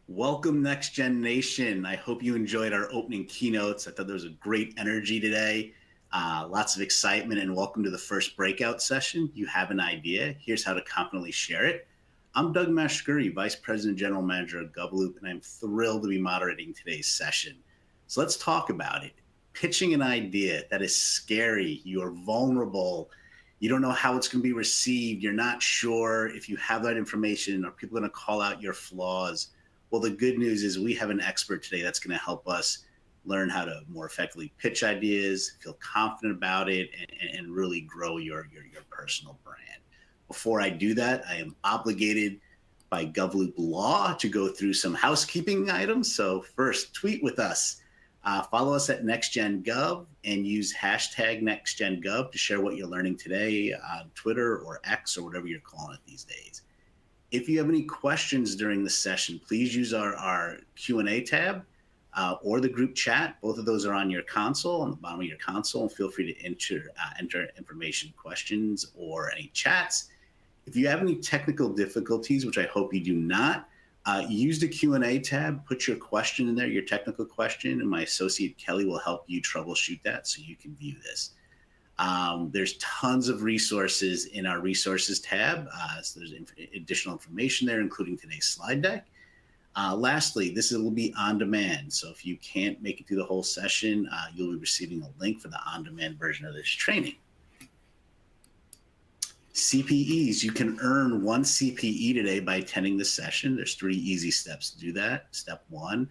Welcome, NextGen Nation. I hope you enjoyed our opening keynotes. I thought there was a great energy today, lots of excitement, and welcome to the first breakout session. You have an idea. Here's how to confidently share it. I'm Doug Mashkuri, Vice President General Manager of GovLoop, and I'm thrilled to be moderating today's session. So let's talk about it. Pitching an idea that is scary, you're vulnerable, you don't know how it's going to be received, you're not sure if you have that information, are people going to call out your flaws? Well, the good news is we have an expert today that's going to help us learn how to more effectively pitch ideas, feel confident about it, and really grow your personal brand. Before I do that, I am obligated by GovLoop law to go through some housekeeping items. So first, tweet with us. Follow us at NextGenGov and use hashtag NextGenGov to share what you're learning today on Twitter or X or whatever you're calling it these days. If you have any questions during the session, please use our Q&A tab or the group chat. Both of those are on your console, on the bottom of your console, and feel free to enter information, questions, or any chats. If you have any technical difficulties, which I hope you do not, use the Q&A tab, put your question in there, your technical question, and my associate Kelly will help you troubleshoot that so you can view this. There's tons of resources in our resources tab. So there's additional information there, including today's slide deck. Lastly, this will be on demand. So if you can't make it through the whole session, you'll be receiving a link for the on-demand version of this training. CPEs, you can earn 1 CPE today by attending the session. There's 3 easy steps to do that. Step 1,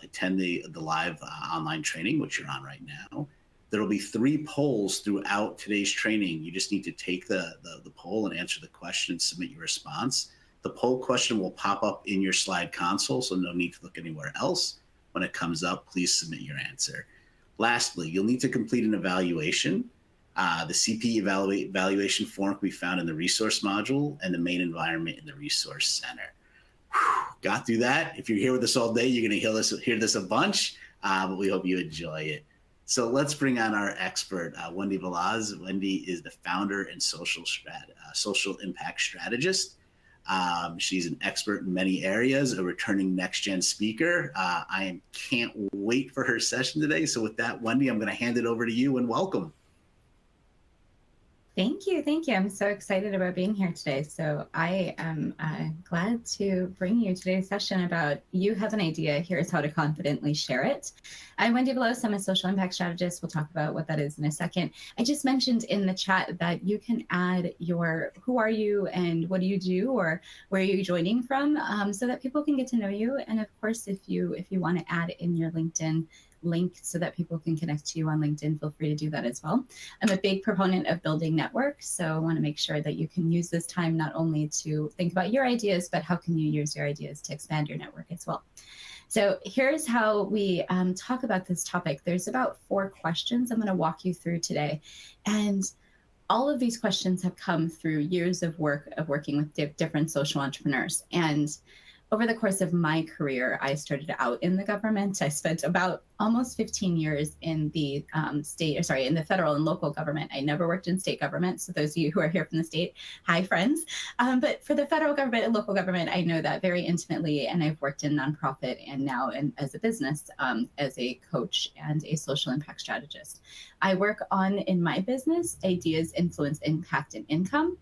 attend the live online training, which you're on right now. There will be 3 polls throughout today's training. You just need to take the poll and answer the question and submit your response. The poll question will pop up in your slide console, so no need to look anywhere else. When it comes up, please submit your answer. Lastly, you'll need to complete an evaluation. The CPE evaluation form can be found in the resource module and the main environment in the resource center. Whew, got through that. If you're here with us all day, you're going to hear this a bunch, but we hope you enjoy it. So let's bring on our expert, Wendie Veloz. Wendie is the founder and social impact strategist. She's an expert in many areas, a returning NextGen speaker. I can't wait for her session today. So with that, Wendie, I'm going to hand it over to you and welcome. Thank you. Thank you. I'm so excited about being here today. So I am glad to bring you today's session about you have an idea. Here's how to confidently share it. I'm Wendie Veloz. I'm a social impact strategist. We'll talk about what that is in a second. I just mentioned in the chat that you can add your who are you and what do you do or where are you joining from so that people can get to know you. And of course, if you want to add in your LinkedIn link so that people can connect to you on LinkedIn, feel free to do that as well. I'm a big proponent of building networks, so I want to make sure that you can use this time not only to think about your ideas, but how can you use your ideas to expand your network as well. So here's how we talk about this topic. There's about 4 questions I'm going to walk you through today. And all of these questions have come through years of work of working with different social entrepreneurs. And over the course of my career, I started out in the government. I spent about almost 15 years in the in the federal and local government. I never worked in state government. So those of you who are here from the state, hi friends. But for the federal government and local government, I know that very intimately. And I've worked in nonprofit and now as a business as a coach and a social impact strategist. I work on, in my business, ideas, influence, impact, and income.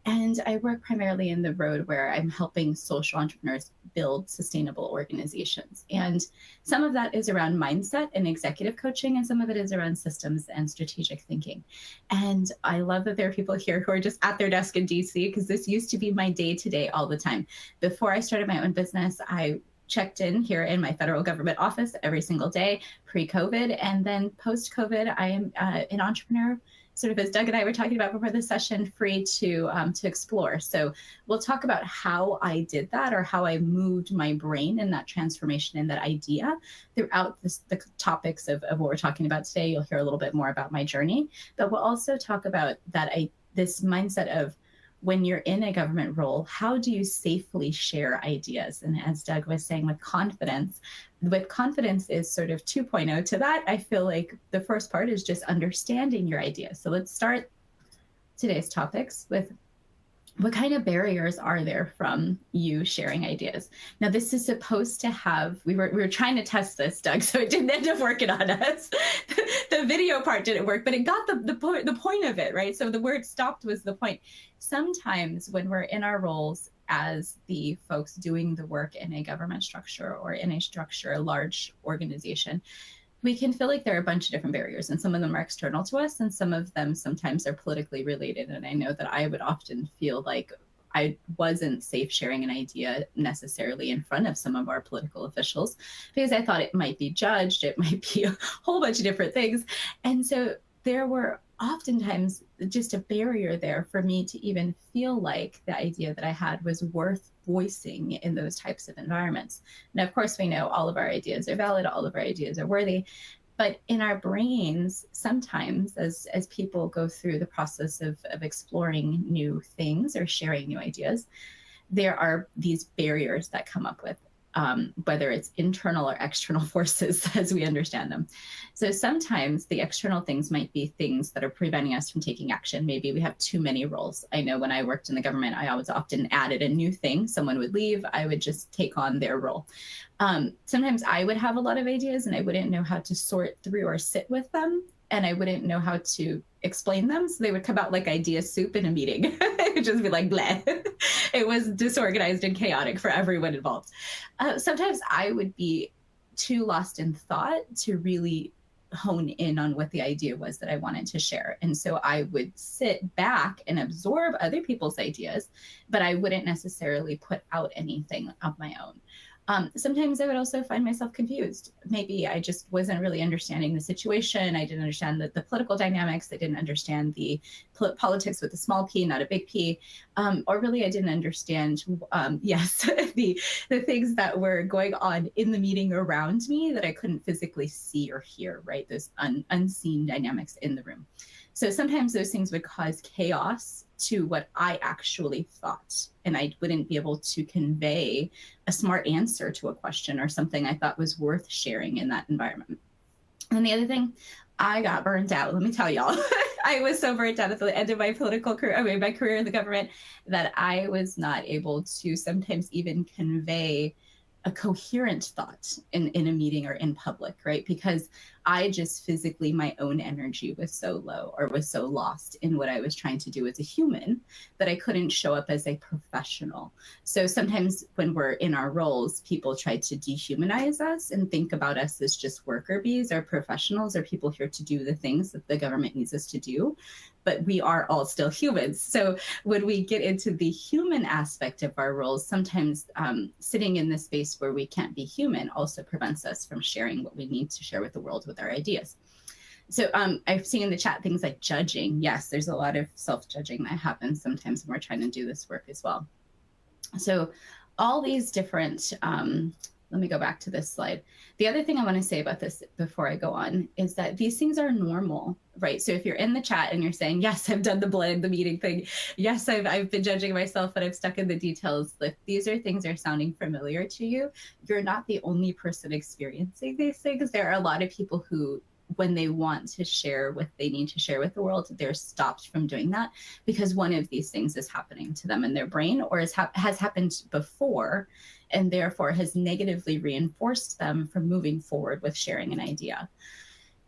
And I work primarily in the road where I'm helping social entrepreneurs build sustainable organizations. And some of that is around mindset and executive coaching, and some of it is around systems and strategic thinking. And I love that there are people here who are just at their desk in DC, because this used to be my day-to-day all the time. Before I started my own business, I checked in here in my federal government office every single day, pre-COVID. And then post-COVID, I am an entrepreneur, sort of as Doug and I were talking about before this session, free to explore. So we'll talk about how I did that, or how I moved my brain in that transformation and that idea throughout the topics of what we're talking about today. You'll hear a little bit more about my journey, but we'll also talk about this mindset of, when you're in a government role, how do you safely share ideas? And as Doug was saying, with confidence is sort of 2.0 to that. I feel like the first part is just understanding your ideas. So let's start today's topics with what kind of barriers are there from you sharing ideas? Now, this is supposed to have, we were trying to test this, Doug, so it didn't end up working on us. The video part didn't work, but it got the point of it, right? So the word stopped was the point. Sometimes when we're in our roles as the folks doing the work in a government structure or in a structure, a large organization, we can feel like there are a bunch of different barriers, and some of them are external to us, and some of them sometimes are politically related. And I know that I would often feel like I wasn't safe sharing an idea necessarily in front of some of our political officials because I thought it might be judged, it might be a whole bunch of different things. And so there were oftentimes just a barrier there for me to even feel like the idea that I had was worth voicing in those types of environments. Now, of course, we know all of our ideas are valid, all of our ideas are worthy, but in our brains, sometimes as people go through the process of exploring new things or sharing new ideas, there are these barriers that come up with, whether it's internal or external forces as we understand them. So sometimes the external things might be things that are preventing us from taking action. Maybe we have too many roles. I know when I worked in the government, I always often added a new thing. Someone would leave, I would just take on their role. Sometimes I would have a lot of ideas and I wouldn't know how to sort through or sit with them. And I wouldn't know how to explain them. So they would come out like idea soup in a meeting. It would just be like, bleh. It was disorganized and chaotic for everyone involved. Sometimes I would be too lost in thought to really hone in on what the idea was that I wanted to share. And so I would sit back and absorb other people's ideas, but I wouldn't necessarily put out anything of my own. Sometimes I would also find myself confused. Maybe I just wasn't really understanding the situation. I didn't understand the political dynamics. I didn't understand the politics with a small p, not a big P. Or really, I didn't understand, yes, the things that were going on in the meeting around me that I couldn't physically see or hear, right? Those unseen dynamics in the room. So sometimes those things would cause chaos to what I actually thought, and I wouldn't be able to convey a smart answer to a question or something I thought was worth sharing in that environment. And the other thing, I got burned out. Let me tell y'all, I was so burnt out at the end of my political career, my career in the government, that I was not able to sometimes even convey a coherent thought in a meeting or in public, right? Because I just physically, my own energy was so low or was so lost in what I was trying to do as a human that I couldn't show up as a professional. So sometimes when we're in our roles, people try to dehumanize us and think about us as just worker bees or professionals or people here to do the things that the government needs us to do. But we are all still humans. So when we get into the human aspect of our roles, sometimes sitting in this space where we can't be human also prevents us from sharing what we need to share with the world with our ideas. So I've seen in the chat things like judging. Yes, there's a lot of self-judging that happens sometimes when we're trying to do this work as well. So all these different, let me go back to this slide. The other thing I want to say about this before I go on is that these things are normal, right? So if you're in the chat and you're saying, yes, I've done the meeting thing. Yes, I've been judging myself, but I've stuck in the details. Like these are things that are sounding familiar to you. You're not the only person experiencing these things. There are a lot of people who, when they want to share what they need to share with the world, they're stopped from doing that because one of these things is happening to them in their brain or has happened before, and therefore has negatively reinforced them from moving forward with sharing an idea.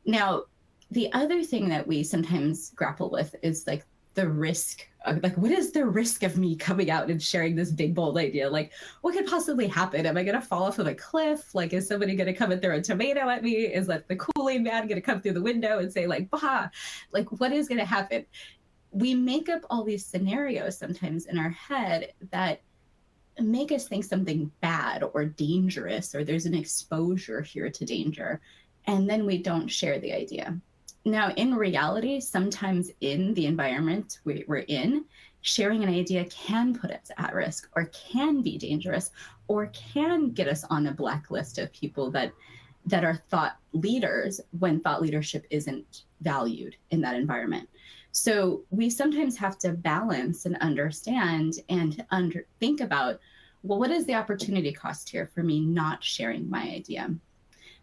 Now, the other thing that we sometimes grapple with is like the risk of, like, what is the risk of me coming out and sharing this big, bold idea? Like, what could possibly happen? Am I going to fall off of a cliff? Like, is somebody going to come and throw a tomato at me? Is like the Kool-Aid man going to come through the window and say like, bah, like what is going to happen? We make up all these scenarios sometimes in our head that make us think something bad or dangerous, or there's an exposure here to danger. And then we don't share the idea. Now, in reality, sometimes in the environment we're in, sharing an idea can put us at risk or can be dangerous or can get us on a blacklist of people that are thought leaders when thought leadership isn't valued in that environment. So we sometimes have to balance and understand and think about, well, what is the opportunity cost here for me not sharing my idea?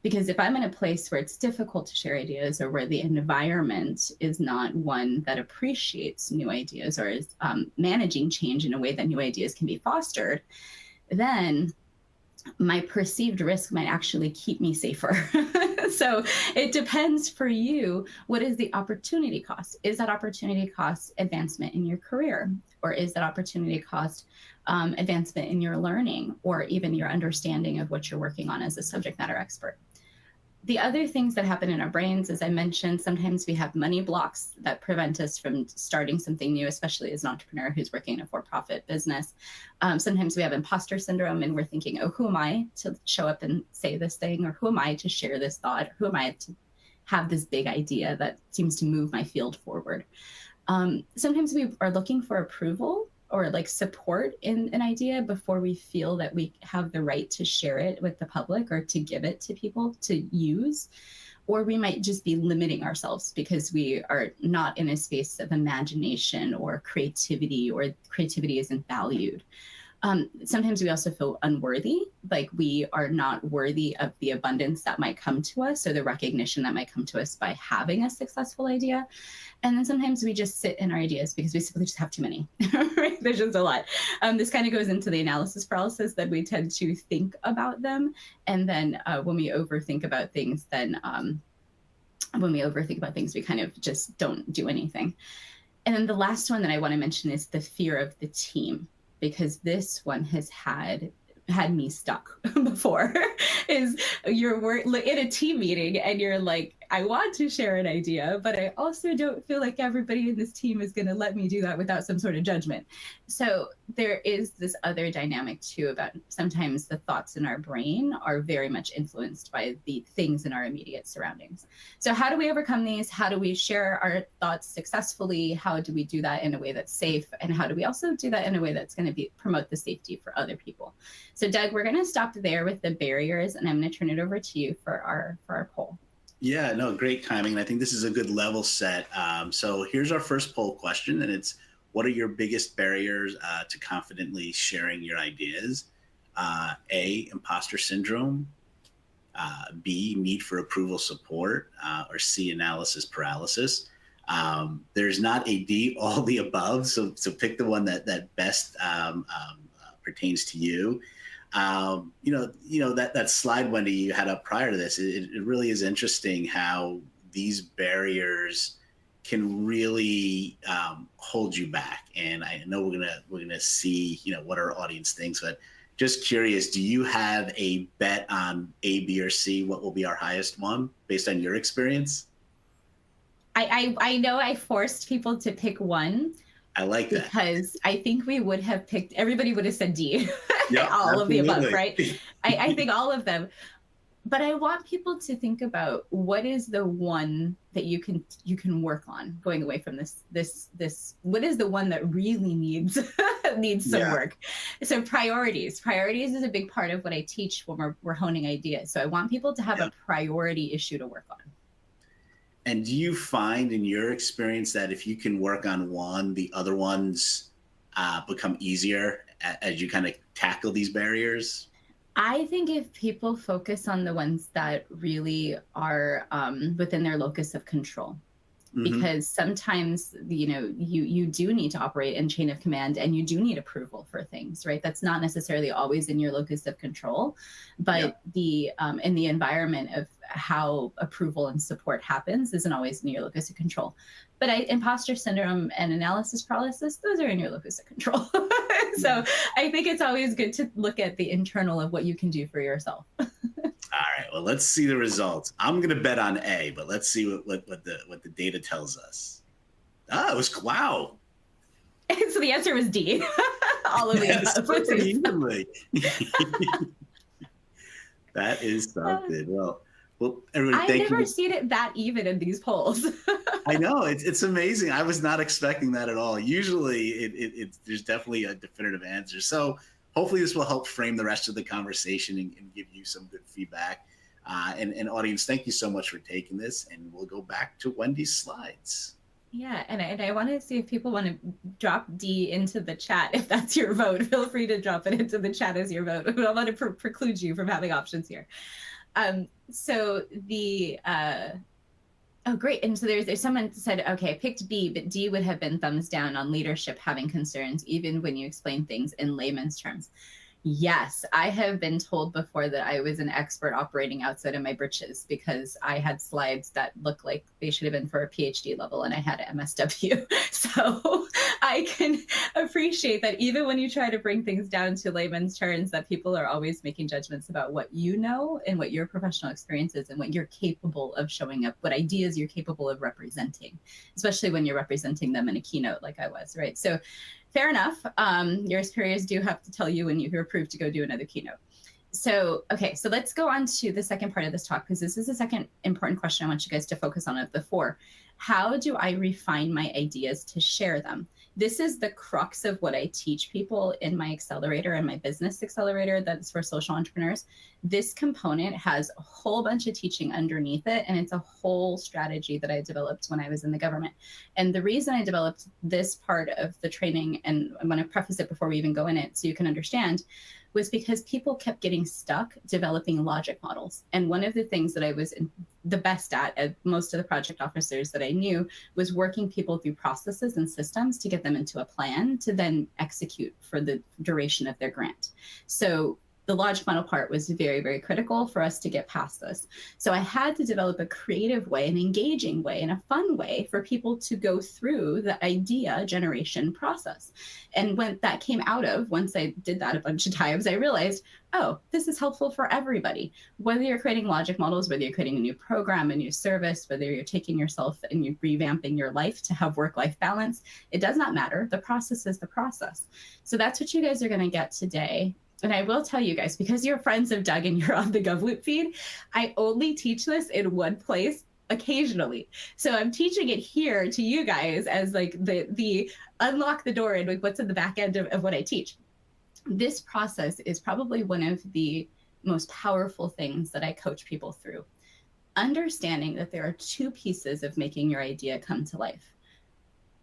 Because if I'm in a place where it's difficult to share ideas, or where the environment is not one that appreciates new ideas, or is managing change in a way that new ideas can be fostered, then my perceived risk might actually keep me safer. So it depends for you. What is the opportunity cost? Is that opportunity cost advancement in your career? Or is that opportunity cost advancement in your learning, or even your understanding of what you're working on as a subject matter expert? The other things that happen in our brains, as I mentioned, sometimes we have money blocks that prevent us from starting something new, especially as an entrepreneur who's working in a for-profit business. Sometimes we have imposter syndrome, and we're thinking, oh, who am I to show up and say this thing? Or who am I to share this thought? Who am I to have this big idea that seems to move my field forward? Sometimes we are looking for approval or like support in an idea before we feel that we have the right to share it with the public, or to give it to people to use. Or we might just be limiting ourselves because we are not in a space of imagination or creativity, or creativity isn't valued. Sometimes we also feel unworthy, like we are not worthy of the abundance that might come to us, or the recognition that might come to us by having a successful idea. And then sometimes we just sit in our ideas because we simply just have too many. Right? There's just a lot. This kind of goes into the analysis paralysis, that we tend to think about them. And then when we overthink about things, we kind of just don't do anything. And then the last one that I want to mention is the fear of the team, because this one has had me stuck before. Is you're in a team meeting and you're like, I want to share an idea, but I also don't feel like everybody in this team is going to let me do that without some sort of judgment. So there is this other dynamic too, about sometimes the thoughts in our brain are very much influenced by the things in our immediate surroundings. So how do we overcome these? How do we share our thoughts successfully? How do we do that in a way that's safe? And how do we also do that in a way that's going to promote the safety for other people? So Doug, we're going to stop there with the barriers, and I'm going to turn it over to you for our poll. Yeah, no, great timing. And I think this is a good level set. So here's our first poll question, and it's, what are your biggest barriers to confidently sharing your ideas? A, imposter syndrome, B, need for approval support, or C, analysis paralysis. There's not a D, all the above. So pick the one that best pertains to you. That slide, Wendie, you had up prior to this, it really is interesting how these barriers can really hold you back. And I know we're gonna see what our audience thinks, but just curious, do you have a bet on A, B, or C? What will be our highest one based on your experience? I know I forced people to pick one. I like that. Because I think we would have picked, everybody would have said D. Yep, all absolutely. of the above, right? I think all of them. But I want people to think about, what is the one that you can work on going away from this, what is the one that really needs some work? So priorities is a big part of what I teach when we're honing ideas. So I want people to have a priority issue to work on. And do you find in your experience that if you can work on one, the other ones become easier as you kind of tackle these barriers? I think if people focus on the ones that really are within their locus of control, because sometimes, you do need to operate in chain of command, and you do need approval for things, right? That's not necessarily always in your locus of control, but in the environment of how approval and support happens isn't always in your locus of control. But imposter syndrome and analysis paralysis, those are in your locus of control. So I think it's always good to look at the internal of what you can do for yourself. All right, well, let's see the results. I'm going to bet on A, but let's see what the data tells us. Wow. So the answer was D. All of the above. Pretty evenly. That is something. Well, everybody, I've never seen it that even in these polls. I know, it's amazing. I was not expecting that at all. Usually, there's definitely a definitive answer. So hopefully this will help frame the rest of the conversation and give you some good feedback. And audience, thank you so much for taking this. And we'll go back to Wendie's slides. Yeah, and I want to see if people want to drop D into the chat. If that's your vote, feel free to drop it into the chat as your vote. I want to preclude you from having options here. So the oh, great. And so there's someone said, okay, I picked B, but D would have been thumbs down on leadership having concerns, even when you explain things in layman's terms. Yes, I have been told before that I was an expert operating outside of my britches because I had slides that looked like they should have been for a PhD level and I had an MSW. So I can appreciate that even when you try to bring things down to layman's terms, that people are always making judgments about what you know and what your professional experience is and what you're capable of showing up, what ideas you're capable of representing, especially when you're representing them in a keynote like I was, right? So fair enough. Your superiors do have to tell you when you're approved to go do another keynote. So, okay, so let's go on to the second part of this talk, because this is the second important question I want you guys to focus on of the four. How do I refine my ideas to share them? This is the crux of what I teach people in my accelerator and my business accelerator that's for social entrepreneurs. This component has a whole bunch of teaching underneath it, and it's a whole strategy that I developed when I was in the government. And the reason I developed this part of the training, and I'm going to preface it before we even go in it so you can understand, was because people kept getting stuck developing logic models. And one of the things that I was the best at most of the project officers that I knew, was working people through processes and systems to get them into a plan to then execute for the duration of their grant. So the logic model part was very, very critical for us to get past this. So I had to develop a creative way, an engaging way, and a fun way for people to go through the idea generation process. And when that came out of, once I did that a bunch of times, I realized, oh, this is helpful for everybody. Whether you're creating logic models, whether you're creating a new program, a new service, whether you're taking yourself and you're revamping your life to have work-life balance, it does not matter. The process is the process. So that's what you guys are going to get today. And I will tell you guys, because you're friends of Doug and you're on the GovLoop feed, I only teach this in one place occasionally. So I'm teaching it here to you guys as like the unlock the door and like what's in the back end of what I teach. This process is probably one of the most powerful things that I coach people through. Understanding that there are two pieces of making your idea come to life: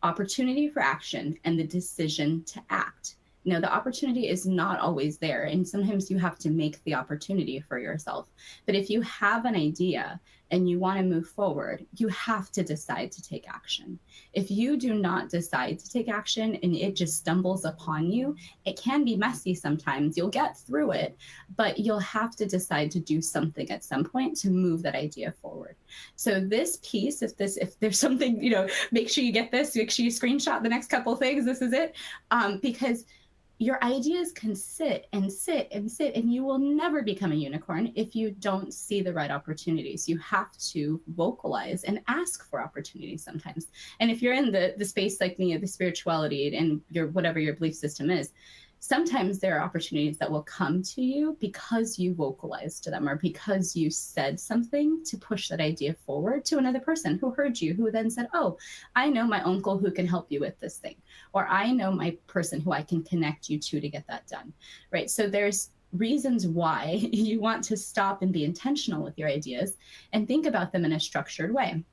opportunity for action and the decision to act. Now, the opportunity is not always there, and sometimes you have to make the opportunity for yourself. But if you have an idea and you want to move forward, you have to decide to take action. If you do not decide to take action and it just stumbles upon you, it can be messy sometimes. You'll get through it, but you'll have to decide to do something at some point to move that idea forward. So this piece, if there's something, make sure you get this, make sure you screenshot the next couple things. This is it, because your ideas can sit and sit and sit, and you will never become a unicorn if you don't see the right opportunities. You have to vocalize and ask for opportunities sometimes. And if you're in the space like me, of the spirituality and whatever your belief system is, sometimes there are opportunities that will come to you because you vocalized to them or because you said something to push that idea forward to another person who heard you, who then said, oh, I know my uncle who can help you with this thing, or I know my person who I can connect you to get that done, right? So there's reasons why you want to stop and be intentional with your ideas and think about them in a structured way.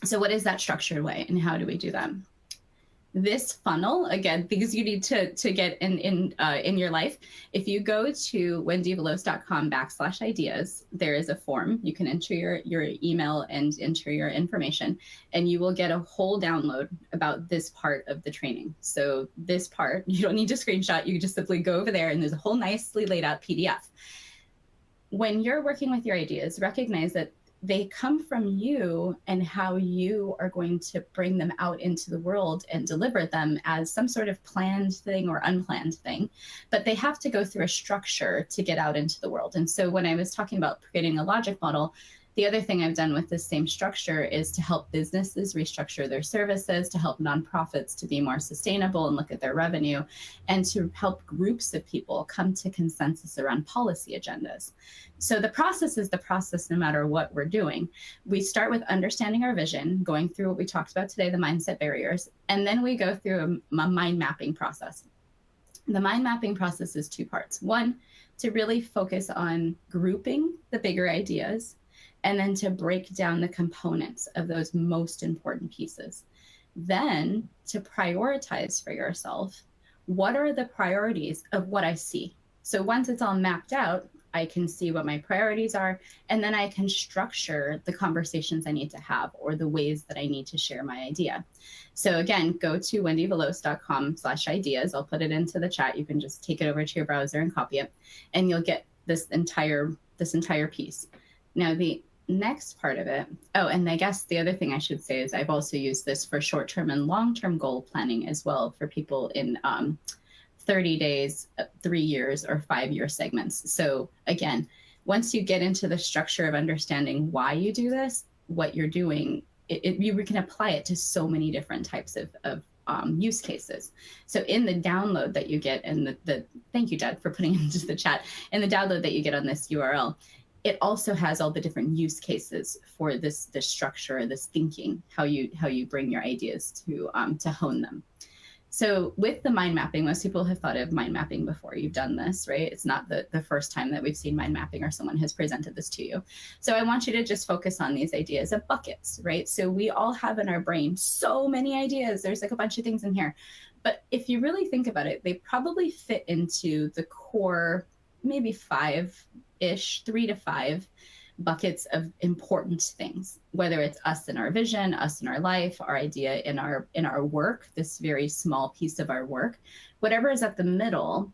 So what is that structured way and how do we do that? This funnel, again, things you need to get in your life. If you go to wendieveloz.com/ideas, there is a form. You can enter your email and enter your information, and you will get a whole download about this part of the training. So this part, you don't need to screenshot. You can just simply go over there, and there's a whole nicely laid out PDF. When you're working with your ideas, recognize that they come from you and how you are going to bring them out into the world and deliver them as some sort of planned thing or unplanned thing. But they have to go through a structure to get out into the world. And so when I was talking about creating a logic model, the other thing I've done with this same structure is to help businesses restructure their services, to help nonprofits to be more sustainable and look at their revenue, and to help groups of people come to consensus around policy agendas. So the process is the process no matter what we're doing. We start with understanding our vision, going through what we talked about today, the mindset barriers, and then we go through a mind mapping process. The mind mapping process is two parts. One, to really focus on grouping the bigger ideas, and then to break down the components of those most important pieces. Then to prioritize for yourself, what are the priorities of what I see? So once it's all mapped out, I can see what my priorities are, and then I can structure the conversations I need to have or the ways that I need to share my idea. So again, go to wendieveloz.com/ideas. I'll put it into the chat. You can just take it over to your browser and copy it, and you'll get this entire piece. Now, the next part of it, oh, and I guess the other thing I should say is I've also used this for short-term and long-term goal planning as well for people in 30 days, 3 years, or 5-year segments. So again, once you get into the structure of understanding why you do this, what you're doing, you can apply it to so many different types of use cases. So in the download that you get, and thank you, Dad, for putting it into the chat, in the download that you get on this URL, it also has all the different use cases for this structure, this thinking, how you bring your ideas to hone them. So with the mind mapping, most people have thought of mind mapping before. You've done this, right? It's not the first time that we've seen mind mapping or someone has presented this to you. So I want you to just focus on these ideas of buckets, right? So we all have in our brain so many ideas. There's like a bunch of things in here. But if you really think about it, they probably fit into the core, maybe 5-ish, 3 to 5 buckets of important things, whether it's us in our vision, us in our life, our idea in our work, this very small piece of our work, whatever is at the middle,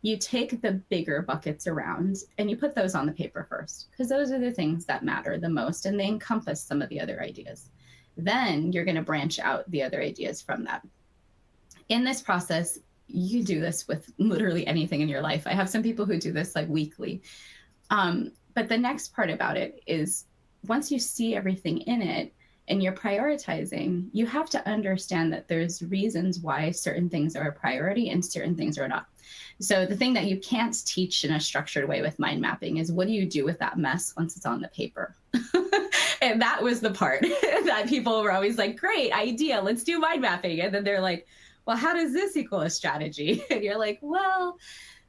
you take the bigger buckets around and you put those on the paper first, because those are the things that matter the most and they encompass some of the other ideas. Then you're going to branch out the other ideas from that. In this process, you do this with literally anything in your life. I have some people who do this like weekly. But the next part about it is once you see everything in it and you're prioritizing, you have to understand that there's reasons why certain things are a priority and certain things are not. So the thing that you can't teach in a structured way with mind mapping is what do you do with that mess once it's on the paper? And that was the part that people were always like, great idea, let's do mind mapping. And then they're like, well, how does this equal a strategy? And you're like, well,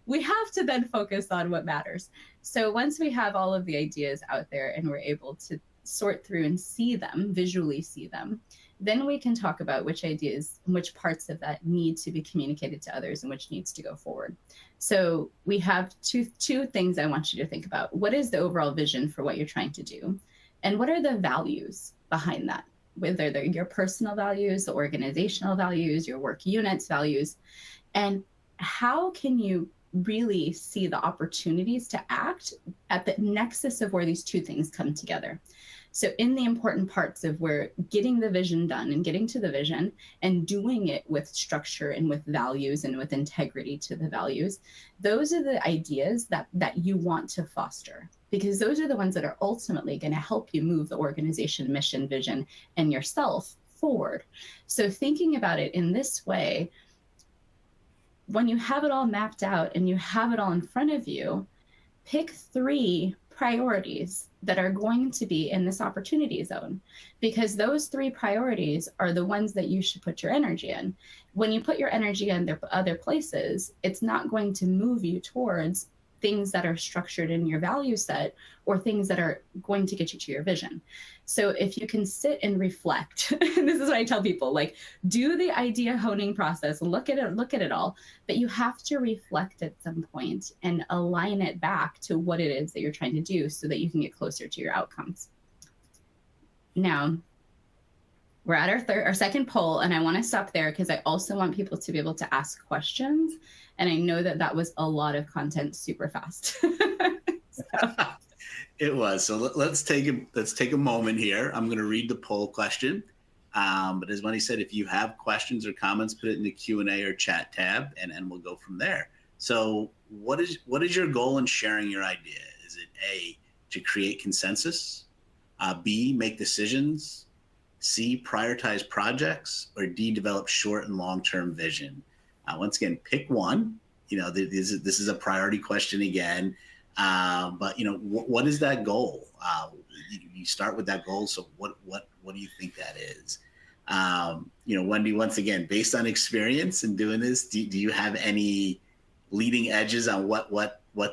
we have to then focus on what matters. So once we have all of the ideas out there and we're able to sort through and see them, visually see them, then we can talk about which ideas and which parts of that need to be communicated to others and which needs to go forward. So we have two things I want you to think about. What is the overall vision for what you're trying to do? And what are the values behind that? Whether they're your personal values, the organizational values, your work unit's values, and how can you really see the opportunities to act at the nexus of where these two things come together. So in the important parts of where getting the vision done and getting to the vision and doing it with structure and with values and with integrity to the values, those are the ideas that you want to foster, because those are the ones that are ultimately going to help you move the organization, mission, vision, and yourself forward. So thinking about it in this way, when you have it all mapped out and you have it all in front of you, pick 3 priorities that are going to be in this opportunity zone, because those 3 priorities are the ones that you should put your energy in. When you put your energy in other places, it's not going to move you towards things that are structured in your value set or things that are going to get you to your vision. So if you can sit and reflect, and this is what I tell people, like, do the idea honing process, look at it all, but you have to reflect at some point and align it back to what it is that you're trying to do so that you can get closer to your outcomes. Now, we're at our second poll, and I want to stop there because I also want people to be able to ask questions. And I know that was a lot of content super fast. It was. So let's take a moment here. I'm going to read the poll question. But as Wendie said, if you have questions or comments, put it in the Q&A or chat tab, and we'll go from there. So what is your goal in sharing your idea? Is it A, to create consensus, B, make decisions, C, prioritize projects, or D, develop short and long-term vision? Once again, pick one. This is a priority question again. But what is that goal? You start with that goal. So what do you think that is? Wendie, once again, based on experience in doing this, do you have any leading edges on what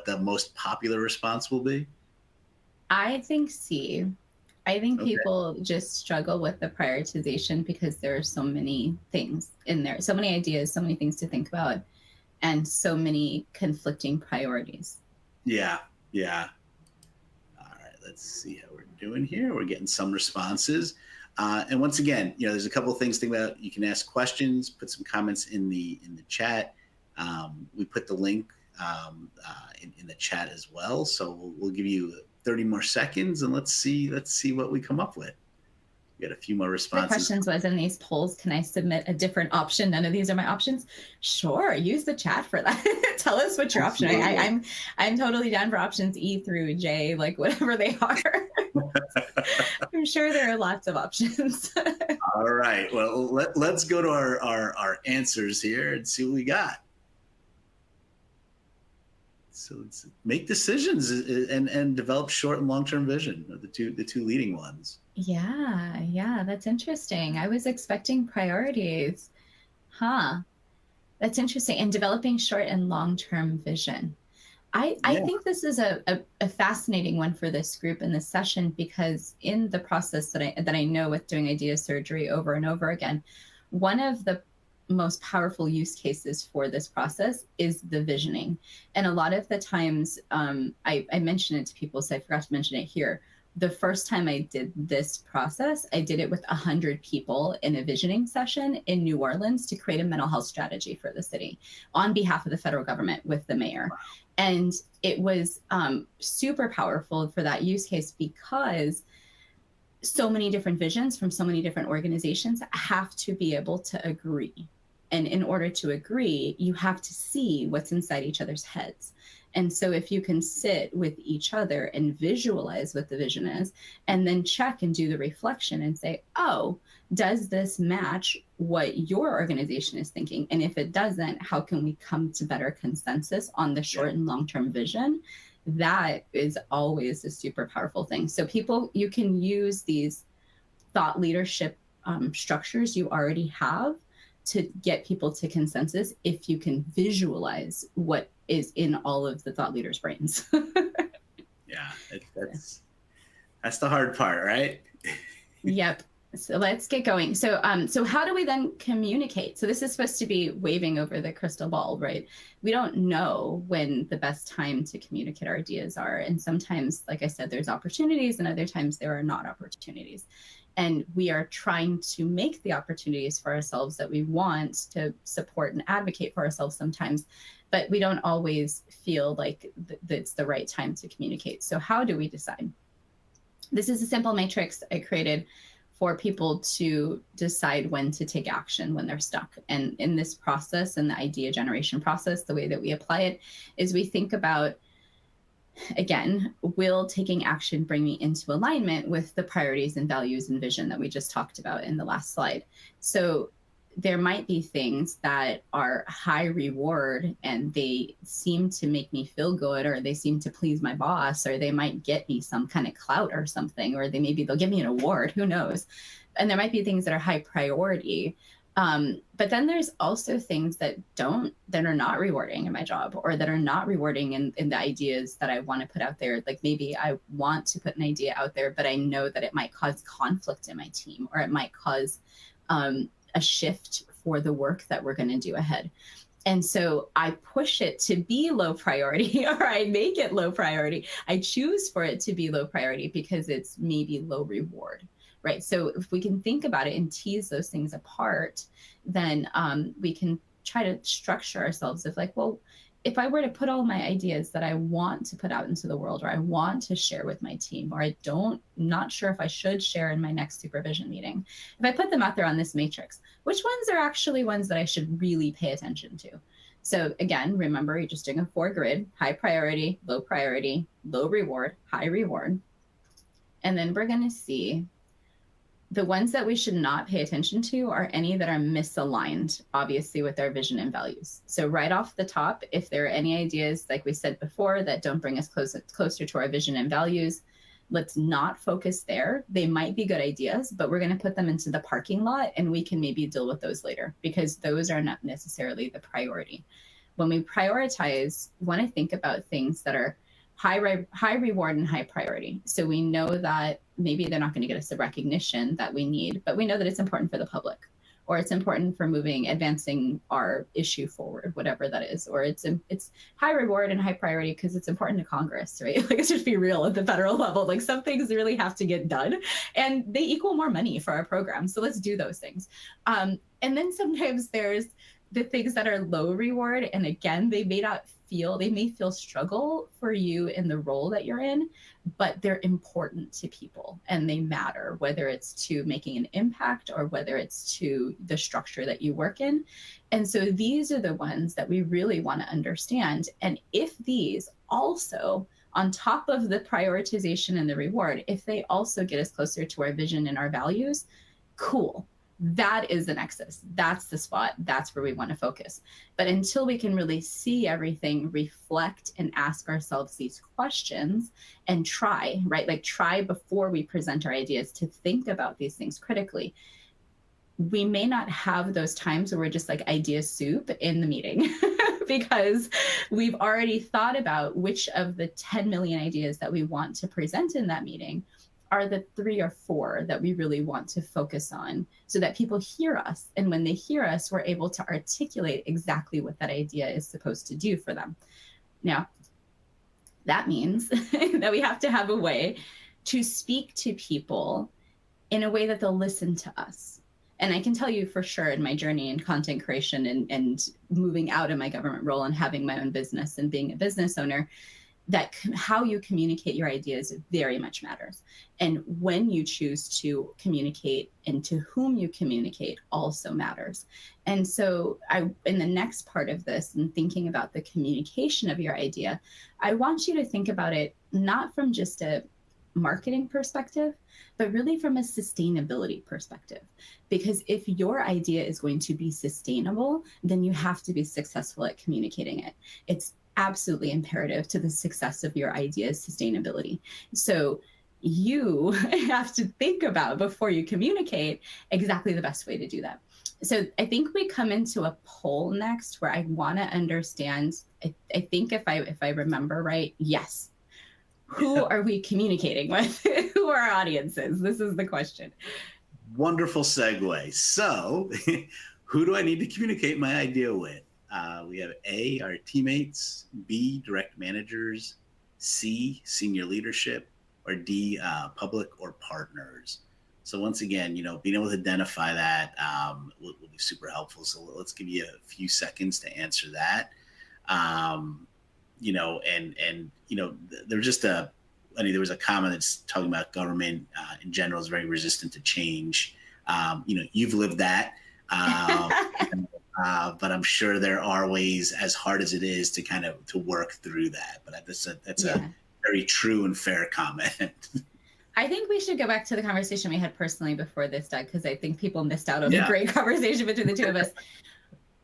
the most popular response will be? I think C. I think people just struggle with the prioritization because there are so many things in there, so many ideas, so many things to think about, and so many conflicting priorities. Yeah. Yeah. All right, let's see how we're doing here. We're getting some responses. And once again, there's a couple of things to think about. You can ask questions, put some comments in the chat. We put the link in the chat as well. So we'll give you 30 more seconds, and let's see what we come up with. We got a few more responses. The questions was, in these polls, can I submit a different option? None of these are my options. Sure, use the chat for that. Tell us what your option is. I'm totally down for options E through J, like whatever they are. I'm sure there are lots of options. All right, well, let's go to our answers here and see what we got. So let's make decisions and develop short and long-term vision are the two leading ones. Yeah, that's interesting. I was expecting priorities. That's interesting. And developing short and long-term vision. I think this is a fascinating one for this group in this session, because in the process that I know with doing idea surgery over and over again, one of the most powerful use cases for this process is the visioning. And a lot of the times, I mention it to people, so I forgot to mention it here. The first time I did this process, I did it with 100 people in a visioning session in New Orleans to create a mental health strategy for the city on behalf of the federal government with the mayor. Wow. And it was super powerful for that use case, because so many different visions from so many different organizations have to be able to agree. And in order to agree, you have to see what's inside each other's heads. And so if you can sit with each other and visualize what the vision is, and then check and do the reflection and say, oh, does this match what your organization is thinking? And if it doesn't, how can we come to better consensus on the short and long-term vision? That is always a super powerful thing. So you can use these thought leadership structures you already have to get people to consensus if you can visualize what is in all of the thought leaders' brains. Yeah, that's the hard part, right? Yep. So let's get going. So how do we then communicate? So this is supposed to be waving over the crystal ball, right? We don't know when the best time to communicate our ideas are. And sometimes, like I said, there's opportunities, and other times there are not opportunities. And we are trying to make the opportunities for ourselves that we want to support and advocate for ourselves sometimes, but we don't always feel like it's the right time to communicate. So how do we decide? This is a simple matrix I created for people to decide when to take action when they're stuck. And in this process, in the idea generation process, the way that we apply it is we think about, again, will taking action bring me into alignment with the priorities and values and vision that we just talked about in the last slide? So there might be things that are high reward and they seem to make me feel good, or they seem to please my boss, or they might get me some kind of clout or something, or they'll give me an award, who knows? And there might be things that are high priority. But then there's also things that are not rewarding in my job, or that are not rewarding in the ideas that I want to put out there. Like maybe I want to put an idea out there, but I know that it might cause conflict in my team, or it might cause a shift for the work that we're going to do ahead. And so I push it to be low priority, or I make it low priority. I choose for it to be low priority because it's maybe low reward. Right. So if we can think about it and tease those things apart, then we can try to structure ourselves of like, well, if I were to put all my ideas that I want to put out into the world, or I want to share with my team, or not sure if I should share in my next supervision meeting, if I put them out there on this matrix, which ones are actually ones that I should really pay attention to? So again, remember, you're just doing a 4-grid: high priority, low reward, high reward. And then we're going to see the ones that we should not pay attention to are any that are misaligned, obviously, with our vision and values. So right off the top, if there are any ideas, like we said before, that don't bring us closer to our vision and values, let's not focus there. They might be good ideas, but we're going to put them into the parking lot, and we can maybe deal with those later, because those are not necessarily the priority. When we prioritize, we want to think about things that are high reward and high priority. So we know that maybe they're not going to get us the recognition that we need, but we know that it's important for the public, or it's important for advancing our issue forward, whatever that is, or it's high reward and high priority because it's important to Congress, right? Like, let's just be real at the federal level. Like, some things really have to get done, and they equal more money for our program. So let's do those things. And then sometimes there's the things that are low reward, and again, they may feel struggle for you in the role that you're in, but they're important to people and they matter, whether it's to making an impact or whether it's to the structure that you work in. And so these are the ones that we really want to understand. And if these also, on top of the prioritization and the reward, if they also get us closer to our vision and our values, cool. That is the nexus. That's the spot. That's where we want to focus. But until we can really see everything, reflect and ask ourselves these questions and try, right? Like, try before we present our ideas to think about these things critically. We may not have those times where we're just like idea soup in the meeting because we've already thought about which of the 10 million ideas that we want to present in that meeting are the 3 or 4 that we really want to focus on so that people hear us. And when they hear us, we're able to articulate exactly what that idea is supposed to do for them. Now, that means that we have to have a way to speak to people in a way that they'll listen to us. And I can tell you for sure in my journey in content creation and moving out of my government role and having my own business and being a business owner, that how you communicate your ideas very much matters. And when you choose to communicate and to whom you communicate also matters. And so in the next part of this, and thinking about the communication of your idea, I want you to think about it not from just a marketing perspective, but really from a sustainability perspective. Because if your idea is going to be sustainable, then you have to be successful at communicating it. It's absolutely imperative to the success of your idea's sustainability. So you have to think about, before you communicate, exactly the best way to do that. So I think we come into a poll next where I want to understand, I think if I remember right, yes. Who are we communicating with? Who are our audiences? This is the question. Wonderful segue. So who do I need to communicate my idea with? We have A, our teammates, B, direct managers, C, senior leadership, or D, public or partners. So once again, being able to identify that will be super helpful. So let's give you a few seconds to answer that. There was a comment that's talking about government in general is very resistant to change. You've lived that. But I'm sure there are ways, as hard as it is, to work through that. But that's a very true and fair comment. I think we should go back to the conversation we had personally before this, Doug, because I think people missed out on a great conversation between the two of us.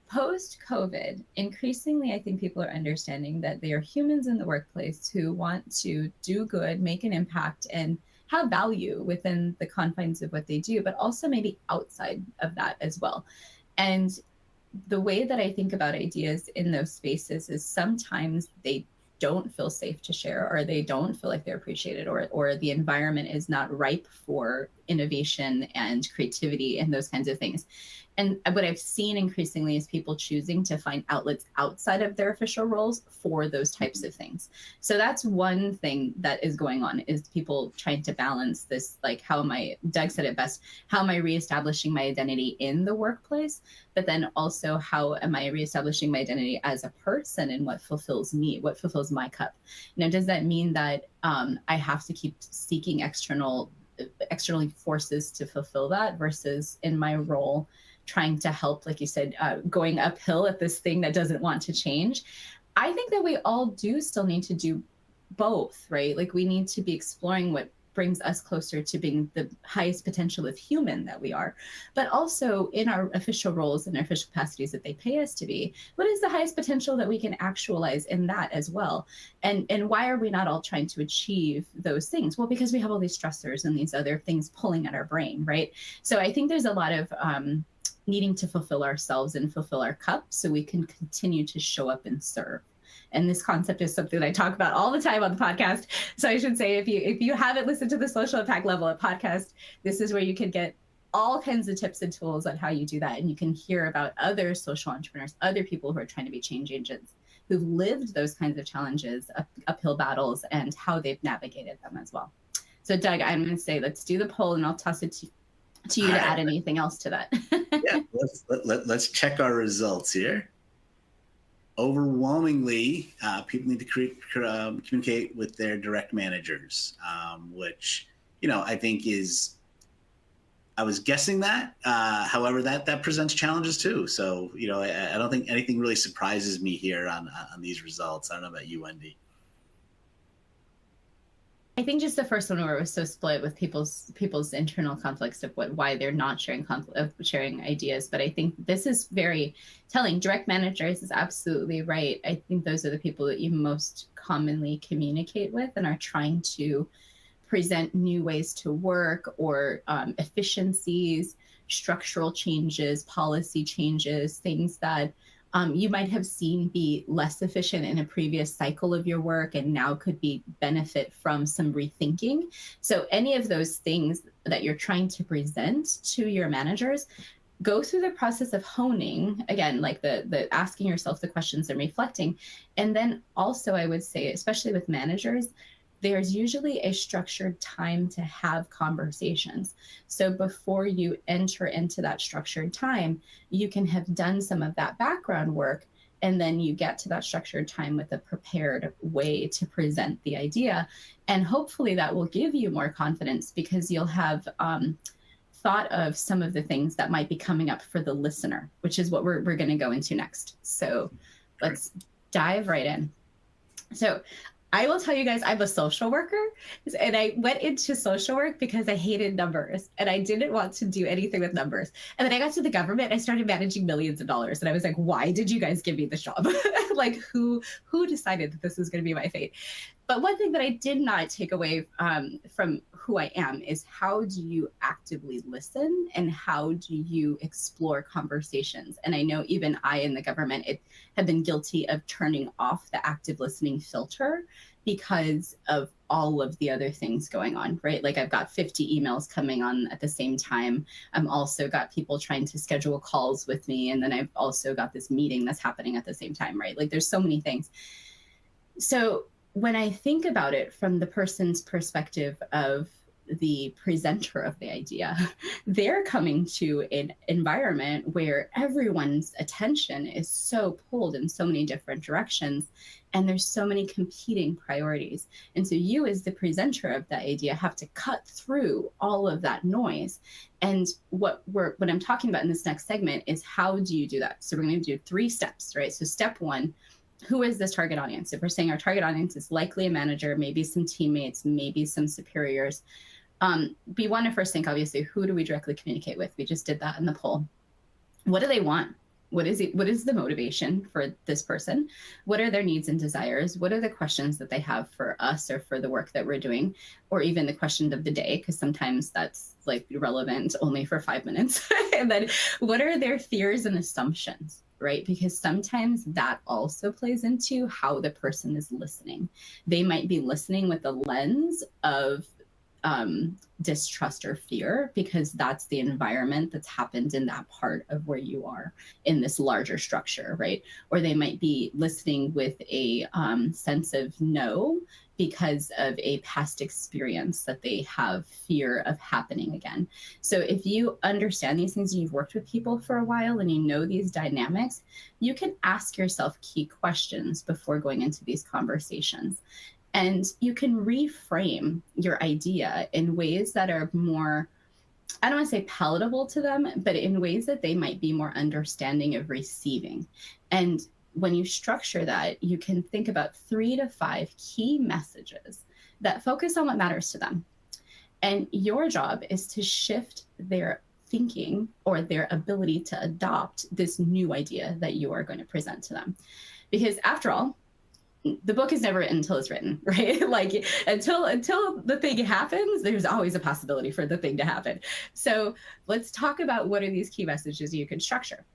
Post-COVID, increasingly, I think people are understanding that they are humans in the workplace who want to do good, make an impact, and have value within the confines of what they do, but also maybe outside of that as well. And the way that I think about ideas in those spaces is sometimes they don't feel safe to share, or they don't feel like they're appreciated, or the environment is not ripe for innovation and creativity and those kinds of things. And what I've seen increasingly is people choosing to find outlets outside of their official roles for those types of things. So that's one thing that is going on, is people trying to balance this, like, Doug said it best, how am I reestablishing my identity in the workplace? But then also, how am I reestablishing my identity as a person and what fulfills me, what fulfills my cup? Does that mean that I have to keep seeking external forces to fulfill that, versus in my role trying to help, like you said, going uphill at this thing that doesn't want to change? I think that we all do still need to do both, right? Like, we need to be exploring what brings us closer to being the highest potential of human that we are, but also in our official roles and our official capacities that they pay us to be, what is the highest potential that we can actualize in that as well? And why are we not all trying to achieve those things? Well, because we have all these stressors and these other things pulling at our brain, right? So I think there's a lot of needing to fulfill ourselves and fulfill our cup so we can continue to show up and serve. And this concept is something that I talk about all the time on the podcast. So I should say, if you haven't listened to the Social Impact Level Up podcast, this is where you can get all kinds of tips and tools on how you do that. And you can hear about other social entrepreneurs, other people who are trying to be change agents, who've lived those kinds of challenges, uphill battles, and how they've navigated them as well. So Doug, I'm going to say, let's do the poll, and I'll toss it to you to add anything else to that. Yeah, let's check our results here. Overwhelmingly, people need to communicate with their direct managers, which, I think I was guessing that. However, that presents challenges too. So, I don't think anything really surprises me here on these results. I don't know about you, Wendie. I think just the first one where it was so split with people's internal conflicts of why they're not sharing ideas. But I think this is very telling. Direct managers is absolutely right. I think those are the people that you most commonly communicate with and are trying to present new ways to work, or efficiencies, structural changes, policy changes, things that you might have seen be less efficient in a previous cycle of your work and now could benefit from some rethinking. So any of those things that you're trying to present to your managers, go through the process of honing, again, like the asking yourself the questions and reflecting. And then also, I would say, especially with managers, there's usually a structured time to have conversations. So before you enter into that structured time, you can have done some of that background work, and then you get to that structured time with a prepared way to present the idea. And hopefully that will give you more confidence, because you'll have thought of some of the things that might be coming up for the listener, which is what we're going to go into next. So let's dive right in. So I will tell you guys, I'm a social worker, and I went into social work because I hated numbers and I didn't want to do anything with numbers. And then I got to the government and I started managing millions of dollars. And I was like, why did you guys give me this job? Like, who decided that this was going to be my fate? But one thing that I did not take away from who I am is, how do you actively listen and how do you explore conversations? And I know even I in the government have been guilty of turning off the active listening filter because of all of the other things going on, right? Like, I've got 50 emails coming on at the same time. I'm also got people trying to schedule calls with me. And then I've also got this meeting that's happening at the same time, right? Like, there's so many things. So when I think about it from the person's perspective of the presenter of the idea, they're coming to an environment where everyone's attention is so pulled in so many different directions, and there's so many competing priorities. And so you, as the presenter of that idea, have to cut through all of that noise. And what I'm talking about in this next segment is, how do you do that? So we're going to do 3 steps, right? So step 1, who is this target audience? If we're saying our target audience is likely a manager, maybe some teammates, maybe some superiors, we want to first think, obviously, who do we directly communicate with? We just did that in the poll. What do they want? What is the motivation for this person? What are their needs and desires? What are the questions that they have for us or for the work that we're doing, or even the question of the day? Because sometimes that's like relevant only for 5 minutes. And then what are their fears and assumptions? Right? Because sometimes that also plays into how the person is listening. They might be listening with a lens of distrust or fear, because that's the environment that's happened in that part of where you are in this larger structure, right? Or they might be listening with a sense of no, because of a past experience that they have fear of happening again. So if you understand these things and you've worked with people for a while and you know these dynamics, you can ask yourself key questions before going into these conversations. And you can reframe your idea in ways that are more, I don't want to say palatable to them, but in ways that they might be more understanding of receiving. And when you structure that, you can think about 3 to 5 key messages that focus on what matters to them. And your job is to shift their thinking or their ability to adopt this new idea that you are going to present to them. Because after all, the book is never written until it's written, right? Like, until the thing happens, there's always a possibility for the thing to happen. So let's talk about what are these key messages you can structure.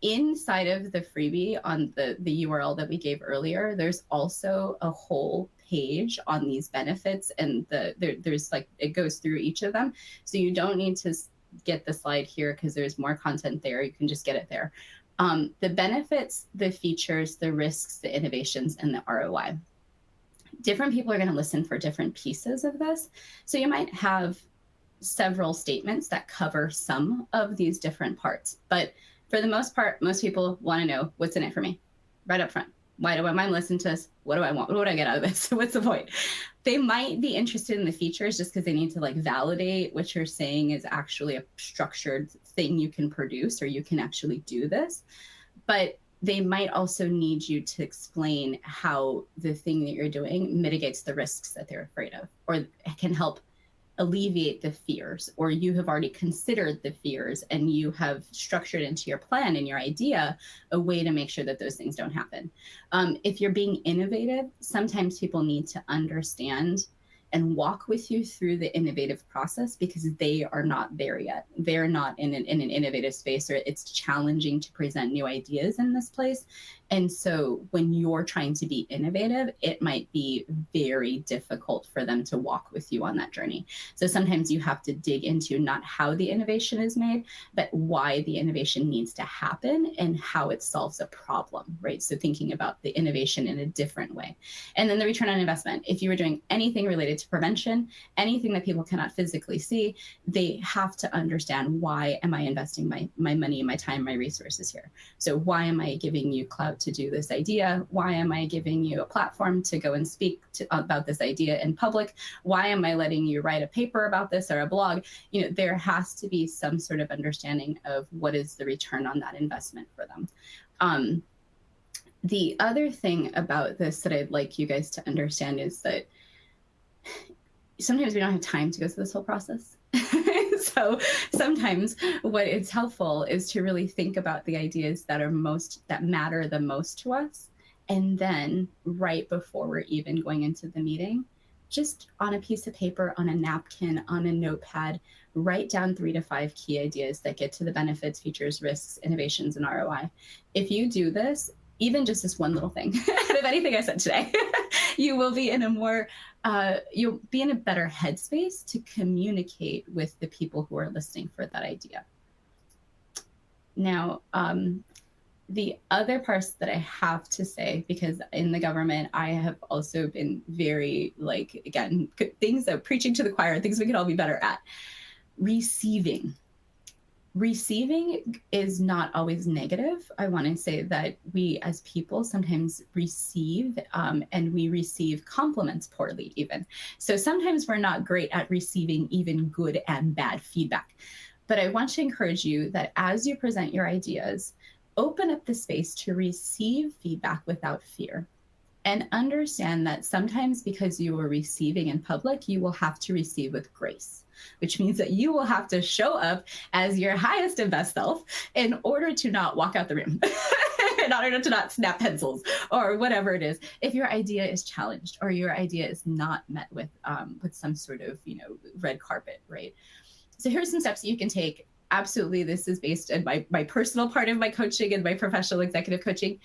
Inside of the freebie on the URL that we gave earlier, there's also a whole page on these benefits, and there's like, it goes through each of them. So you don't need to get the slide here because there's more content there. You can just get it there. The benefits, the features, the risks, the innovations, and the ROI. Different people are going to listen for different pieces of this. So you might have several statements that cover some of these different parts. But for the most part, most people want to know what's in it for me right up front. Why do I mind listening to this? What do I want? What would I get out of this? What's the point? They might be interested in the features just because they need to like validate what you're saying is actually a structured thing you can produce, or you can actually do this. But they might also need you to explain how the thing that you're doing mitigates the risks that they're afraid of, or can help alleviate the fears, or you have already considered the fears and you have structured into your plan and your idea a way to make sure that those things don't happen. If you're being innovative, sometimes people need to understand and walk with you through the innovative process because they are not there yet. They're not in an innovative space, or it's challenging to present new ideas in this place. And so when you're trying to be innovative, it might be very difficult for them to walk with you on that journey. So sometimes you have to dig into not how the innovation is made, but why the innovation needs to happen and how it solves a problem, right? So thinking about the innovation in a different way. And then the return on investment. If you were doing anything related to prevention, anything that people cannot physically see, they have to understand, why am I investing my money, my time, my resources here? So why am I giving you clout to do this idea? Why am I giving you a platform to go and speak about this idea in public? Why am I letting you write a paper about this or a blog? You know, there has to be some sort of understanding of what is the return on that investment for them. The other thing about this that I'd like you guys to understand is that sometimes we don't have time to go through this whole process. So sometimes what is helpful is to really think about the ideas that matter the most to us. And then right before we're even going into the meeting, just on a piece of paper, on a napkin, on a notepad, write down 3 to 5 key ideas that get to the benefits, features, risks, innovations, and ROI. If you do this, even just this one little thing, out of anything I said today, you will be in a more, you'll be in a better headspace to communicate with the people who are listening for that idea. Now, the other parts that I have to say, because in the government, I have also been very, like, again, things that preaching to the choir, things we could all be better at. Receiving is not always negative. I want to say that we as people sometimes receive, and we receive compliments poorly even. So sometimes we're not great at receiving even good and bad feedback. But I want to encourage you that as you present your ideas, open up the space to receive feedback without fear. And understand that sometimes because you are receiving in public, you will have to receive with grace, which means that you will have to show up as your highest and best self in order to not walk out the room, in order to not snap pencils or whatever it is. If your idea is challenged or your idea is not met with some sort of, red carpet, right? So here's some steps you can take. Absolutely, this is based on my personal part of my coaching and my professional executive coaching.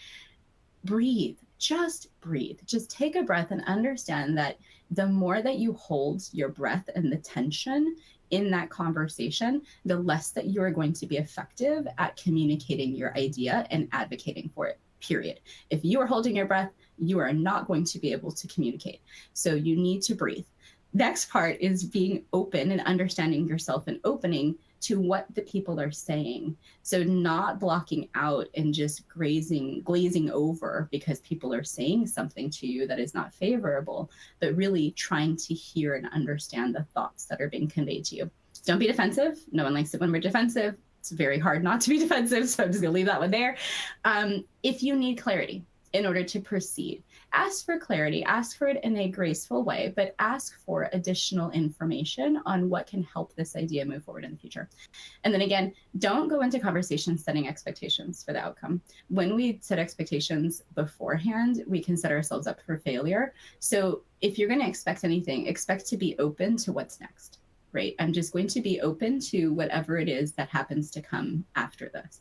Breathe. Just breathe. Just take a breath and understand that the more that you hold your breath and the tension in that conversation, the less that you're going to be effective at communicating your idea and advocating for it, period. If you are holding your breath, you are not going to be able to communicate. So you need to breathe. Next part is being open and understanding yourself and opening to what the people are saying. So not blocking out and just glazing over because people are saying something to you that is not favorable, but really trying to hear and understand the thoughts that are being conveyed to you. Don't be defensive. No one likes it when we're defensive. It's very hard not to be defensive, so I'm just gonna leave that one there. If you need clarity in order to proceed, ask for clarity, ask for it in a graceful way, but ask for additional information on what can help this idea move forward in the future. And then again, don't go into conversations setting expectations for the outcome. When we set expectations beforehand, we can set ourselves up for failure. So if you're going to expect anything, expect to be open to what's next, right? I'm just going to be open to whatever it is that happens to come after this.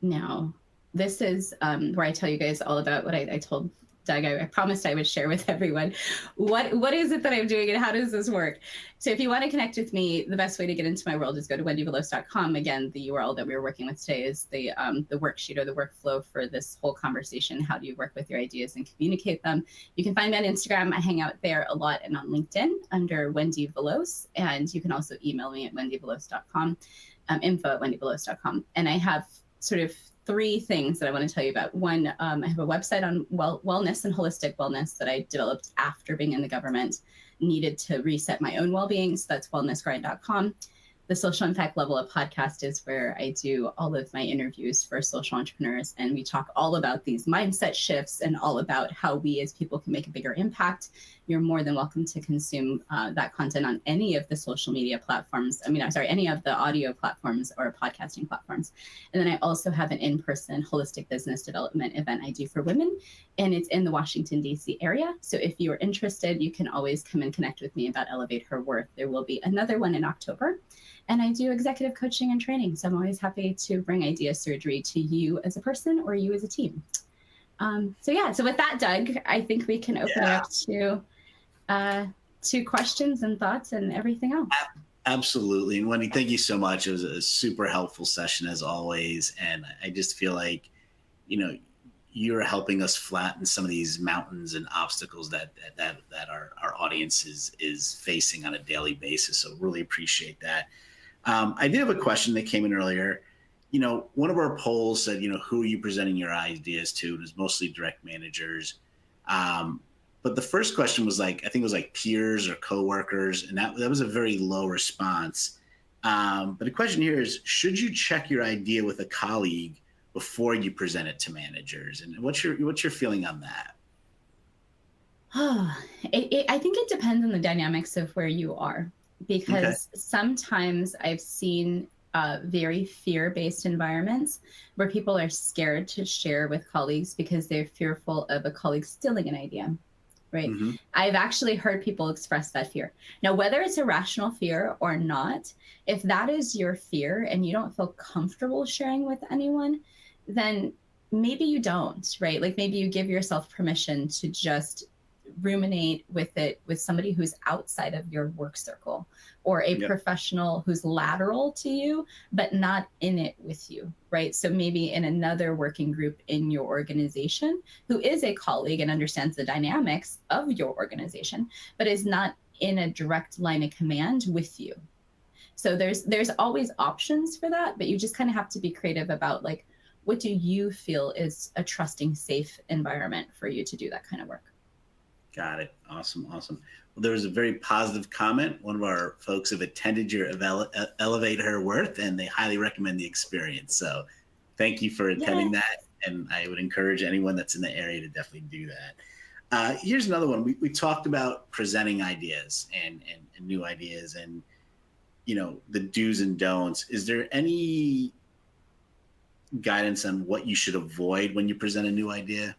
Now, this is where I tell you guys all about what I told Doug, I promised I would share with everyone what is it that I'm doing and how does this work? So if you want to connect with me, the best way to get into my world is go to wendieveloz.com. Again, the URL that we were working with today is the worksheet or the workflow for this whole conversation. How do you work with your ideas and communicate them? You can find me on Instagram. I hang out there a lot, and on LinkedIn under Wendie Veloz. And you can also email me at wendieveloz.com, info@wendieveloz.com. And I have sort of 3 things that I want to tell you about. One, I have a website on wellness and holistic wellness that I developed after being in the government, needed to reset my own well-being. So that's wellnessgrind.com. The Social Impact Level Up podcast is where I do all of my interviews for social entrepreneurs. And we talk all about these mindset shifts and all about how we as people can make a bigger impact. You're more than welcome to consume that content on any of the social media platforms. Any of the audio platforms or podcasting platforms. And then I also have an in-person holistic business development event I do for women, and it's in the Washington, D.C. area. So if you're interested, you can always come and connect with me about Elevate Her Worth. There will be another one in October. And I do executive coaching and training. So I'm always happy to bring idea surgery to you as a person or you as a team. So with that, Doug, I think we can open it up to questions and thoughts and everything else. Absolutely. And Wendie, thank you so much. It was a super helpful session as always. And I just feel like, you're helping us flatten some of these mountains and obstacles that our audience is facing on a daily basis. So really appreciate that. I did have a question that came in earlier. One of our polls said, who are you presenting your ideas to? It was mostly direct managers. But the first question was I think it was peers or coworkers, and that was a very low response. But the question here is, should you check your idea with a colleague before you present it to managers? And what's your feeling on that? I think it depends on the dynamics of where you are, because sometimes I've seen very fear-based environments where people are scared to share with colleagues because they're fearful of a colleague stealing an idea, right? Mm-hmm. I've actually heard people express that fear. Now, whether it's a rational fear or not, if that is your fear and you don't feel comfortable sharing with anyone, then maybe you don't, right? Maybe you give yourself permission to just ruminate with it with somebody who's outside of your work circle, or a professional who's lateral to you, but not in it with you, right? So maybe in another working group in your organization who is a colleague and understands the dynamics of your organization, but is not in a direct line of command with you. So there's always options for that, but you just kind of have to be creative about what do you feel is a trusting, safe environment for you to do that kind of work? Got it. Awesome. Well, there was a very positive comment. One of our folks have attended your Elevate Her Worth, and they highly recommend the experience. So thank you for attending that. And I would encourage anyone that's in the area to definitely do that. Here's another one. We talked about presenting ideas and new ideas and, the do's and don'ts. Is there any guidance on what you should avoid when you present a new idea?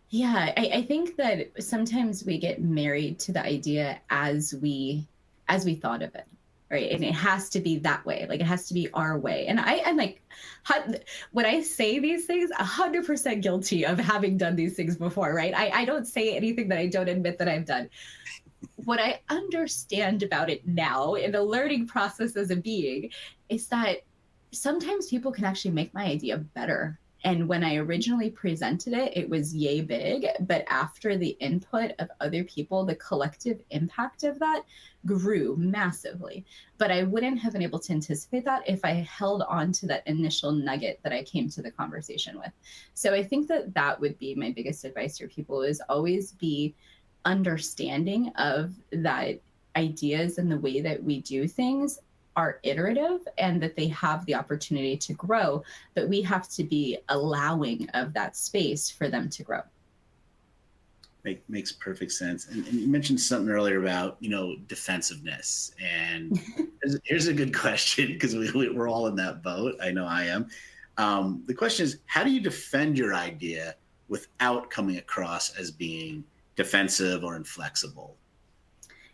Yeah, I think that sometimes we get married to the idea as we thought of it, right? And it has to be that way. It has to be our way. And I'm when I say these things, 100% guilty of having done these things before, right? I don't say anything that I don't admit that I've done. What I understand about it now in the learning process as a being is that sometimes people can actually make my idea better. And when I originally presented it, it was yay big. But after the input of other people, the collective impact of that grew massively. But I wouldn't have been able to anticipate that if I held on to that initial nugget that I came to the conversation with. So I think that would be my biggest advice for people, is always be understanding of that ideas and the way that we do things are iterative and that they have the opportunity to grow, but we have to be allowing of that space for them to grow. Makes perfect sense. And you mentioned something earlier about, defensiveness. And here's a good question, because we're all in that boat. I know I am. The question is, how do you defend your idea without coming across as being defensive or inflexible?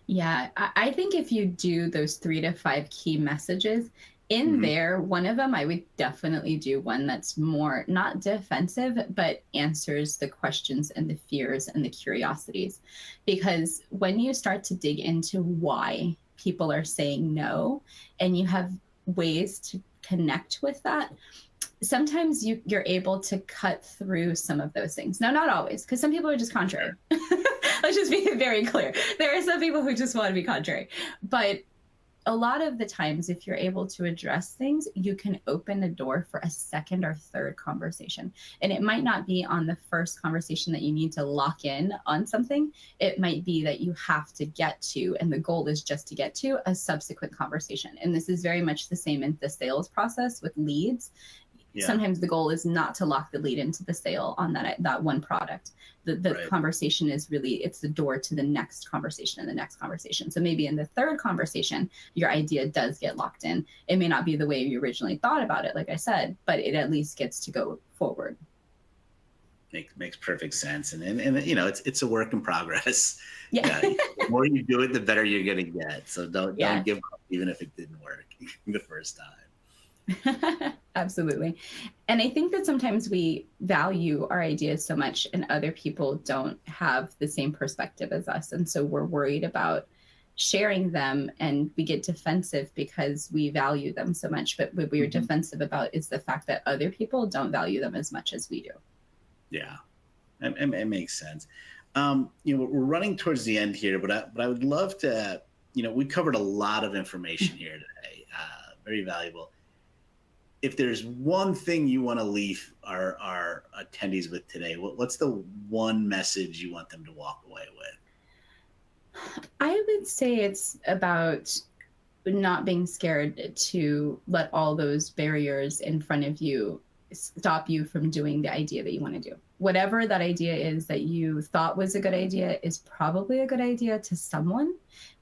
Yeah, I think if you do those 3 to 5 key messages In there, one of them, I would definitely do one that's more not defensive, but answers the questions and the fears and the curiosities. Because when you start to dig into why people are saying no, and you have ways to connect with that, sometimes you're able to cut through some of those things. Now, not always, because some people are just contrary. Let's just be very clear. There are some people who just want to be contrary. But a lot of the times, if you're able to address things, you can open a door for a second or third conversation. And it might not be on the first conversation that you need to lock in on something. It might be that you have to get to, and the goal is just to get to a subsequent conversation. And this is very much the same in the sales process with leads. Yeah. Sometimes the goal is not to lock the lead into the sale on that one product. The conversation is really, it's the door to the next conversation and the next conversation. So maybe in the third conversation, your idea does get locked in. It may not be the way you originally thought about it, like I said, but it at least gets to go forward. Makes perfect sense. And it's a work in progress. Yeah. The more you do it, the better you're going to get. So don't give up, even if it didn't work the first time. Absolutely. And I think that sometimes we value our ideas so much and other people don't have the same perspective as us. And so we're worried about sharing them, and we get defensive because we value them so much. But what we're defensive about is the fact that other people don't value them as much as we do. Yeah, it makes sense. We're running towards the end here, but I would love to, we covered a lot of information here today, very valuable. If there's one thing you want to leave our attendees with today, what's the one message you want them to walk away with? I would say it's about not being scared to let all those barriers in front of you stop you from doing the idea that you want to do. Whatever that idea is that you thought was a good idea is probably a good idea to someone.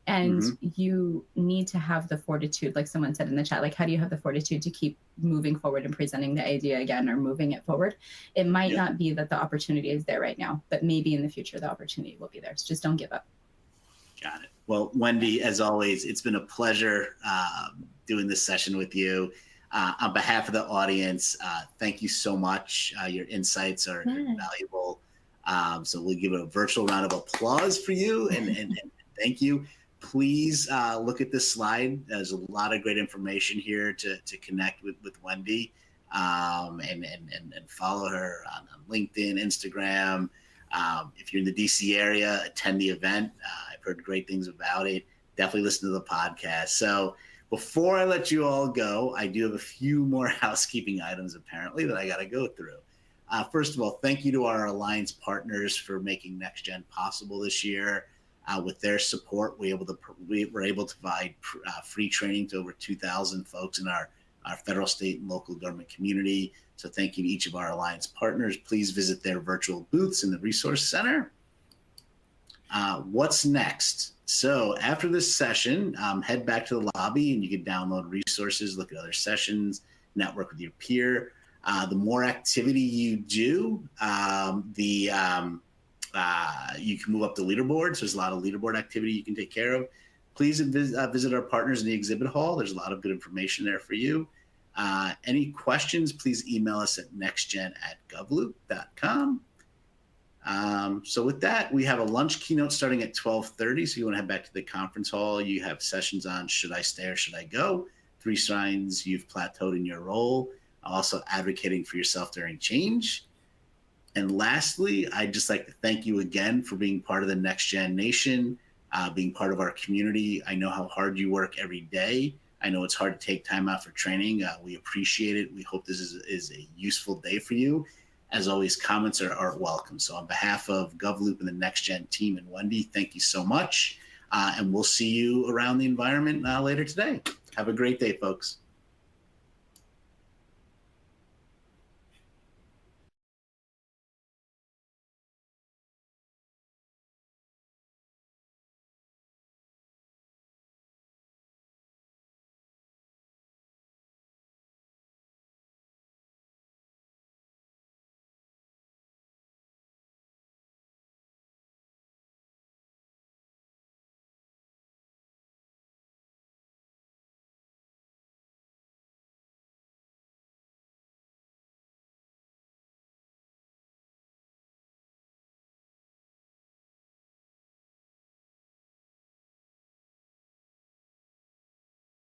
And you need to have the fortitude, like someone said in the chat, like, how do you have the fortitude to keep moving forward and presenting the idea again or moving it forward? It might not be that the opportunity is there right now, but maybe in the future, the opportunity will be there. So just don't give up. Got it. Well, Wendie, as always, it's been a pleasure doing this session with you. On behalf of the audience, thank you so much. Your insights are valuable. So we'll give a virtual round of applause for you and thank you. Please look at this slide. There's a lot of great information here to connect with Wendie and follow her on LinkedIn, Instagram. If you're in the DC area, attend the event. I've heard great things about it. Definitely listen to the podcast. So before I let you all go, I do have a few more housekeeping items apparently that I got to go through. First of all, thank you to our Alliance partners for making NextGen possible this year. With their support, we were able to provide free training to over 2,000 folks in our federal, state, and local government community. So thank you to each of our Alliance partners. Please visit their virtual booths in the Resource Center. What's next? So after this session, head back to the lobby and you can download resources, look at other sessions, network with your peer. The more activity you do, you can move up the leaderboard. So there's a lot of leaderboard activity you can take care of. Please visit our partners in the exhibit hall. There's a lot of good information there for you. Any questions, please email us at nextgen@govloop.com. So with that, we have a lunch keynote starting at 12:30. So you want to head back to the conference hall. You have sessions on should I stay or should I go? 3 signs you've plateaued in your role. Also advocating for yourself during change. And lastly, I'd just like to thank you again for being part of the NextGen Nation, being part of our community. I know how hard you work every day. I know it's hard to take time out for training. We appreciate it. We hope this is a useful day for you. As always, comments are welcome. So on behalf of GovLoop and the NextGen team and Wendie, thank you so much. And we'll see you around the environment later today. Have a great day, folks.